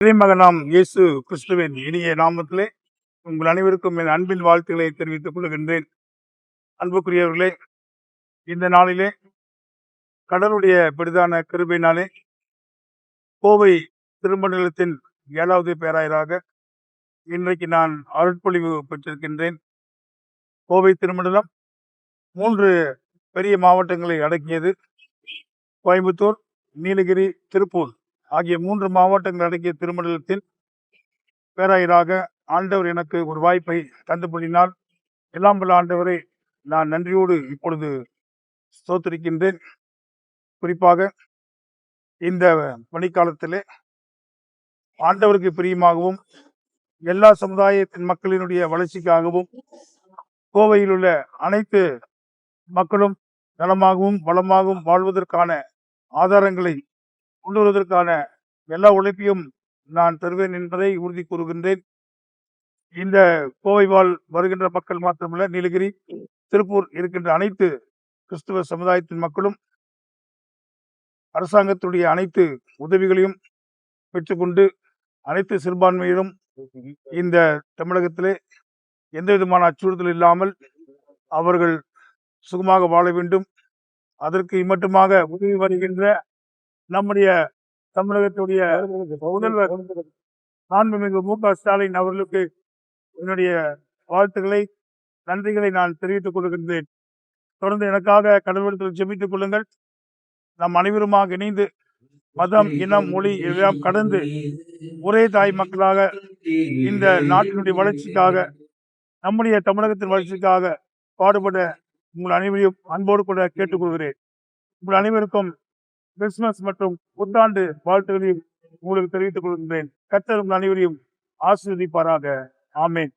இறைமகனாம் இயேசு கிறிஸ்துவின் இனிய நாமத்திலே உங்கள் அனைவருக்கும் என் அன்பின் வாழ்த்துக்களை தெரிவித்துக் கொள்கின்றேன். அன்புக்குரியவர்களே, இந்த நாளிலே கடவுளுடைய பெரிதான கிருபையினாலே கோவை திருமண்டலத்தின் 7வது பேராயராக இன்றைக்கு நான் அருட்பொழிவு பெற்றிருக்கின்றேன். கோவை திருமண்டலம் 3 பெரிய மாவட்டங்களை அடக்கியது. கோயம்புத்தூர், நீலகிரி, திருப்பூர் ஆகிய 3 மாவட்டங்கள் அடங்கிய திருமண்டலத்தில் பேராயராக ஆண்டவர் எனக்கு ஒரு வாய்ப்பை தந்துபடினால் எல்லாம் வல்ல ஆண்டவரை நான் நன்றியோடு இப்பொழுது ஸ்தோத்திரிக்கின்றேன். குறிப்பாக இந்த பணிக்காலத்திலே ஆண்டவருக்கு பிரியமாகவும் எல்லா சமுதாயத்தின் மக்களினுடைய வளர்ச்சிக்காகவும் கோவையில் உள்ள அனைத்து மக்களும் நலமாகவும் வளமாகவும் வாழ்வதற்கான ஆதாரங்களை கொண்டு வருவதற்கான எல்லா உழைப்பையும் நான் தருவேன் என்பதை உறுதி கூறுகின்றேன். இந்த கோவை வாழ் வருகின்ற மக்கள் மாத்திரமல்ல, நீலகிரி, திருப்பூர் இருக்கின்ற அனைத்து கிறிஸ்துவ சமுதாயத்தின் மக்களும் அரசாங்கத்துடைய அனைத்து உதவிகளையும் பெற்றுக்கொண்டு அனைத்து சிறுபான்மையிலும் இந்த தமிழகத்திலே எந்த விதமான அச்சுறுத்தல் இல்லாமல் அவர்கள் சுகமாக வாழ வேண்டும். அதற்கு இம்மட்டுமாக உதவி வருகின்ற நம்முடைய தமிழகத்துடைய முதல்வர் மாண்புமிகு மு.க. ஸ்டாலின் அவர்களுக்கு என்னுடைய வாழ்த்துக்களை, நன்றிகளை நான் தெரிவித்துக் கொள்கின்றேன். தொடர்ந்து எனக்காக கடவுளத்தில் ஜெபித்துக் கொள்ளுங்கள். நாம் அனைவருமாக இணைந்து மதம், இனம், மொழி எல்லாம் கடந்து ஒரே தாய் மக்களாக இந்த நாட்டினுடைய வளர்ச்சிக்காக, நம்முடைய தமிழகத்தின் வளர்ச்சிக்காக பாடுபட உங்கள் அனைவரையும் அன்போடு கூட கேட்டுக்கொள்கிறேன். உங்கள் அனைவருக்கும் கிறிஸ்துமஸ் மற்றும் புத்தாண்டு வாழ்த்துக்களையும் உங்களுக்கு தெரிவித்துக் கொள்கின்றேன். கர்த்தர் உங்கள் அனைவரையும் ஆசீர்வதிப்பாராக. ஆமென்.